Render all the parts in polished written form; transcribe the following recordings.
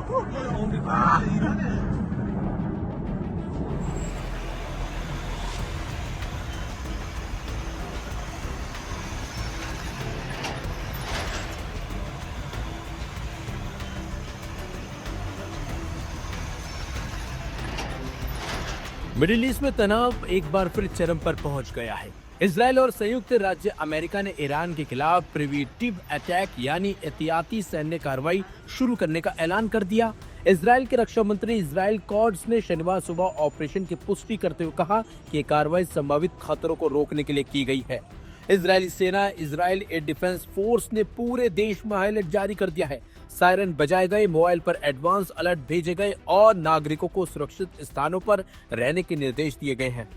Middle east में तनाव एक बार फिर चरम पर पहुंच गया है। इजराइल और संयुक्त राज्य अमेरिका ने ईरान के खिलाफ प्रिवेंटिव अटैक यानी एहतियाती सैन्य कार्रवाई शुरू करने का ऐलान कर दिया। इजराइल के रक्षा मंत्री इजराइल कॉट्स ने शनिवार सुबह ऑपरेशन की पुष्टि करते हुए कहा कि ये कार्रवाई संभावित खतरों को रोकने के लिए की गई है। इजरायली सेना इजराइल एयर डिफेंस फोर्स ने पूरे देश में हाई अलर्ट जारी कर दिया है। सायरन बजाए गए, मोबाइल पर एडवांस अलर्ट भेजे गए और नागरिकों को सुरक्षित स्थानों पर रहने के निर्देश दिए गए हैं।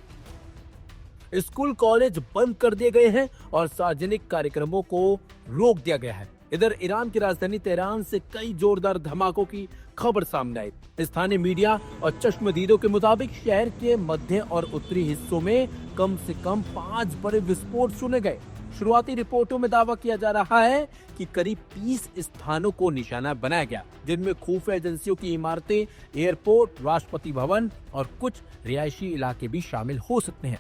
स्कूल कॉलेज बंद कर दिए गए हैं और सार्वजनिक कार्यक्रमों को रोक दिया गया है। इधर ईरान की राजधानी तेहरान से कई जोरदार धमाकों की खबर सामने आई। स्थानीय मीडिया और चश्मदीदों के मुताबिक शहर के मध्य और उत्तरी हिस्सों में कम से कम 5 बड़े विस्फोट सुने गए। शुरुआती रिपोर्टों में दावा किया जा रहा है कि करीब 30 स्थानों को निशाना बनाया गया, जिनमें खुफिया एजेंसियों की इमारतें, एयरपोर्ट, राष्ट्रपति भवन और कुछ रिहायशी इलाके भी शामिल हो सकते हैं।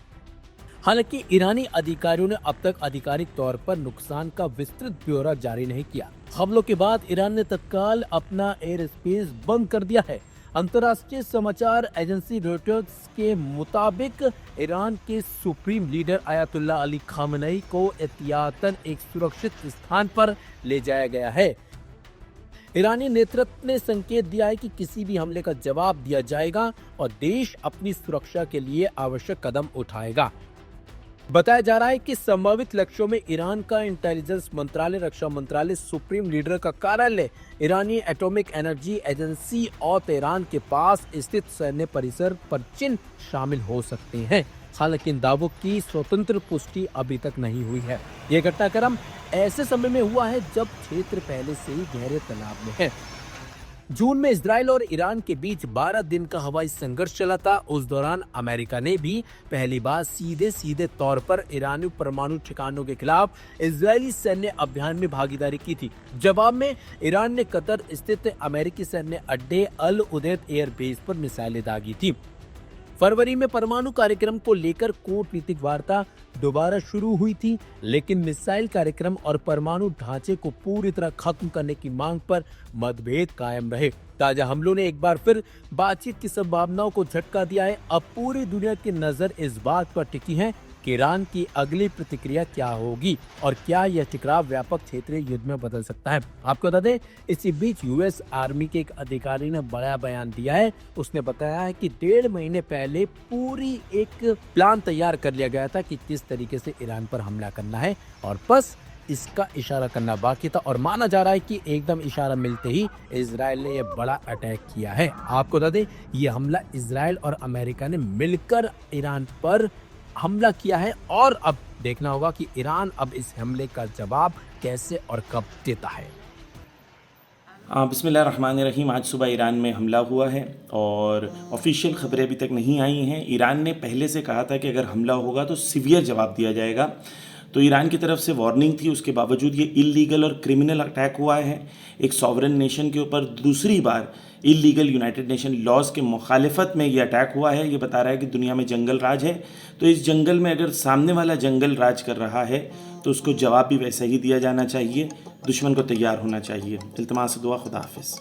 हालांकि ईरानी अधिकारियों ने अब तक आधिकारिक तौर पर नुकसान का विस्तृत ब्यौरा जारी नहीं किया। हमलों के बाद ईरान ने तत्काल अपना एयर स्पेस बंद कर दिया है। अंतर्राष्ट्रीय समाचार एजेंसी रॉयटर्स के मुताबिक ईरान के supreme leader ayatollah Ali Khamenei को एहतियातन एक सुरक्षित स्थान पर ले जाया गया है। ईरानी नेतृत्व ने संकेत दिया है कि किसी भी हमले का जवाब दिया जाएगा और देश अपनी सुरक्षा के लिए आवश्यक कदम उठाएगा। बताया जा रहा है कि संभावित लक्ष्यों में ईरान का इंटेलिजेंस मंत्रालय, रक्षा मंत्रालय, सुप्रीम लीडर का कार्यालय, ईरानी एटॉमिक एनर्जी एजेंसी और तेहरान के पास स्थित सैन्य परिसर पर चिन्ह शामिल हो सकते हैं। हालांकि इन दावों की स्वतंत्र पुष्टि अभी तक नहीं हुई है। ये घटनाक्रम ऐसे समय में हुआ है जब क्षेत्र पहले से ही गहरे तनाव में है। जून में इजराइल और ईरान के बीच 12 दिन का हवाई संघर्ष चला था। उस दौरान अमेरिका ने भी पहली बार सीधे तौर पर ईरानी परमाणु ठिकानों के खिलाफ इजरायली सैन्य अभियान में भागीदारी की थी। जवाब में ईरान ने कतर स्थित अमेरिकी सैन्य अड्डे अल उदैद एयर बेस पर मिसाइलें दागी थी। फरवरी में परमाणु कार्यक्रम को लेकर कूटनीतिक वार्ता दोबारा शुरू हुई थी, लेकिन मिसाइल कार्यक्रम और परमाणु ढांचे को पूरी तरह खत्म करने की मांग पर मतभेद कायम रहे। ताजा हमलों ने एक बार फिर बातचीत की संभावनाओं को झटका दिया है। अब पूरी दुनिया की नजर इस बात पर टिकी है कि ईरान की अगली प्रतिक्रिया क्या होगी और क्या यह टकराव व्यापक क्षेत्रीय युद्ध में बदल सकता है। आपको बता दें, इसी बीच यूएस आर्मी के एक अधिकारी ने बड़ा बयान दिया है। उसने बताया है कि 1.5 महीने पहले पूरी एक प्लान तैयार कर लिया गया था कि किस तरीके से ईरान पर हमला करना है और बस इसका इशारा करना बाकी था और माना जा रहा है कि एकदम इशारा मिलते ही इजराइल ने यह बड़ा अटैक किया है। आपको बता दें, यह हमला इजराइल और अमेरिका ने मिलकर ईरान पर हमला किया है और अब देखना होगा कि ईरान अब इस हमले का जवाब कैसे और कब देता है। बिस्मिल्लाहिर्रहमानिर्रहीम। आज सुबह ईरान में हमला हुआ है और ऑफिशियल खबरें अभी तक नहीं आई हैं। ईरान ने पहले से कहा था कि अगर हमला होगा तो सीवियर जवाब दिया जाएगा। तो ईरान की तरफ से वार्निंग थी, उसके बावजूद ये इलीगल और क्रिमिनल अटैक हुआ है एक सॉवरेन नेशन के ऊपर। दूसरी बार इलीगल यूनाइटेड नेशन लॉज के मुखालिफत में ये अटैक हुआ है। ये बता रहा है कि दुनिया में जंगल राज है, तो इस जंगल में अगर सामने वाला जंगल राज कर रहा है तो उसको जवाब भी वैसा ही दिया जाना चाहिए। दुश्मन को तैयार होना चाहिए। इल्तिमास दुआ, खुदा हाफिज़।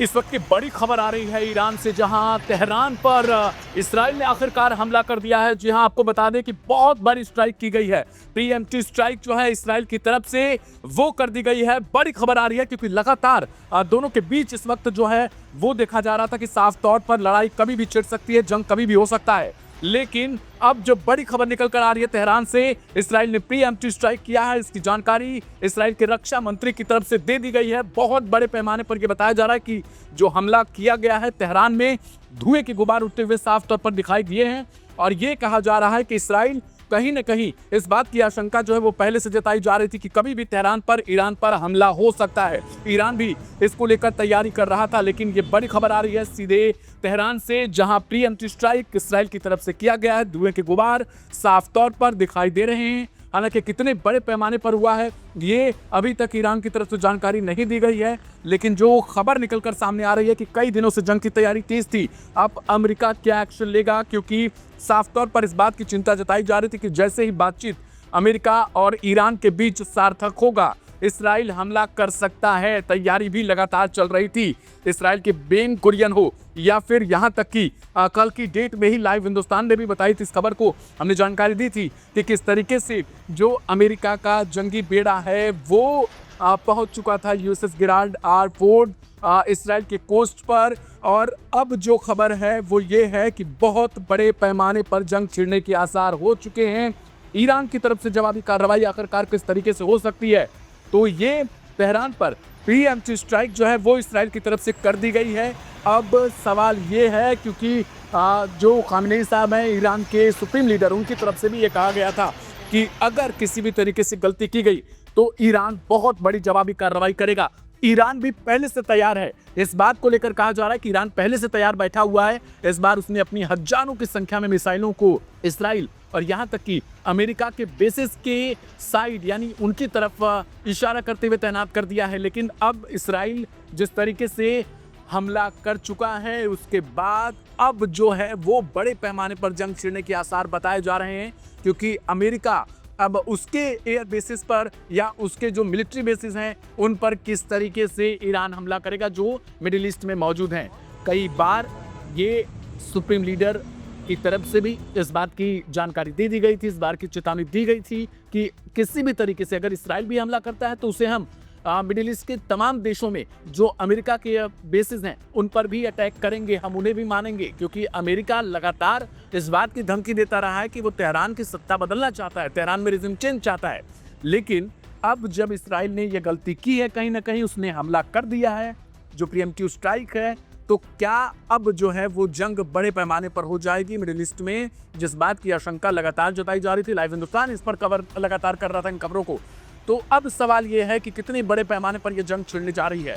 इस वक्त की बड़ी खबर आ रही है ईरान से, जहां तेहरान पर इजराइल ने आखिरकार हमला कर दिया है। जी हां, आपको बता दें कि बहुत बड़ी स्ट्राइक की गई है। प्रीएम्प्टिव स्ट्राइक जो है इजराइल की तरफ से वो कर दी गई है। बड़ी खबर आ रही है क्योंकि लगातार दोनों के बीच इस वक्त जो है वो देखा जा रहा था कि साफ तौर पर लड़ाई कभी भी छिड़ सकती है, जंग कभी भी हो सकता है। लेकिन अब जो बड़ी खबर निकल कर आ रही है तेहरान से, इजराइल ने प्रीएम्प्टिव स्ट्राइक किया है। इसकी जानकारी इजराइल के रक्षा मंत्री की तरफ से दे दी गई है। बहुत बड़े पैमाने पर यह बताया जा रहा है कि जो हमला किया गया है तेहरान में धुएं के गुबार उठते हुए साफ तौर पर दिखाई दिए हैं और ये कहा जा रहा है कि इजराइल कहीं न कहीं इस बात की आशंका जो है वो पहले से जताई जा रही थी कि कभी भी तेहरान पर, ईरान पर हमला हो सकता है। ईरान भी इसको लेकर तैयारी कर रहा था, लेकिन ये बड़ी खबर आ रही है सीधे तेहरान से, जहां प्रीएम्प्टिव स्ट्राइक इजराइल की तरफ से किया गया है। धुएं के गुबार साफ तौर पर दिखाई दे रहे हैं हालांकि कितने बड़े पैमाने पर हुआ है ये अभी तक ईरान की तरफ से जानकारी नहीं दी गई है, लेकिन जो खबर निकलकर सामने आ रही है कि कई दिनों से जंग की तैयारी तेज थी। अब अमेरिका क्या एक्शन लेगा, क्योंकि साफ तौर पर इस बात की चिंता जताई जा रही थी कि जैसे ही बातचीत अमेरिका और ईरान के बीच सार्थक होगा, इसराइल हमला कर सकता है। तैयारी भी लगातार चल रही थी। इसराइल के बेन कुरियन हो या फिर यहाँ तक कि कल की डेट में ही लाइव हिंदुस्तान ने भी बताई थी इस खबर को, हमने जानकारी दी थी कि किस तरीके से जो अमेरिका का जंगी बेड़ा है वो पहुंच चुका था USS Gerald R Ford Israel के कोस्ट पर। और अब जो खबर है वो ये है कि बहुत बड़े पैमाने पर जंग छिड़ने के आसार हो चुके हैं। ईरान की तरफ से जवाबी कार्रवाई आखिरकार किस तरीके से हो सकती है, तो ये तेहरान पर प्रीएम्प्टिव स्ट्राइक जो है वो इसराइल की तरफ से कर दी गई है। अब सवाल ये है, क्योंकि जो खामेनेई साहब हैं ईरान के सुप्रीम लीडर, उनकी तरफ से भी ये कहा गया था कि अगर किसी भी तरीके से गलती की गई तो ईरान बहुत बड़ी जवाबी कार्रवाई करेगा। ईरान भी पहले से तैयार है। इस बात को लेकर कहा जा रहा है कि ईरान पहले से तैयार बैठा हुआ है। इस बार उसने अपनी हजारों की संख्या में मिसाइलों को इसराइल और यहाँ तक कि अमेरिका के बेसिस के साइड यानी उनकी तरफ इशारा करते हुए तैनात कर दिया है। लेकिन अब इसराइल जिस तरीके से हमला कर चुका है उसके बाद अब जो है वो बड़े पैमाने पर जंग छिड़ने के आसार बताए जा रहे हैं, क्योंकि अमेरिका अब उसके एयर बेसिस पर या उसके जो मिलिट्री बेसिस हैं उन पर किस तरीके से ईरान हमला करेगा जो मिडिल ईस्ट में मौजूद हैं। कई बार ये सुप्रीम लीडर की तरफ से भी इस बात की जानकारी दे दी गई थी, इस बार की चेतावनी दी गई थी कि किसी भी तरीके से अगर इसराइल भी हमला करता है तो उसे हम मिडिल ईस्ट के तमाम देशों में जो अमेरिका के बेसिस हैं उन पर भी अटैक करेंगे, हम उन्हें भी मानेंगे। क्योंकि अमेरिका लगातार इस बात की धमकी देता रहा है कि वो तेहरान की सत्ता बदलना चाहता है, तेहरान में रिजिम चेंज चाहता है। लेकिन अब जब इसराइल ने यह गलती की है, कहीं ना कहीं उसने हमला कर दिया है जो प्रीएम्प्टिव स्ट्राइक है, तो क्या अब जो है वो जंग बड़े पैमाने पर हो जाएगी मिडिल ईस्ट में, जिस बात की आशंका लगातार जताई जा रही थी। लाइव हिंदुस्तान इस पर कवर लगातार कर रहा था इन खबरों को। तो अब सवाल ये है कि कितने बड़े पैमाने पर यह जंग छिड़ने जा रही है।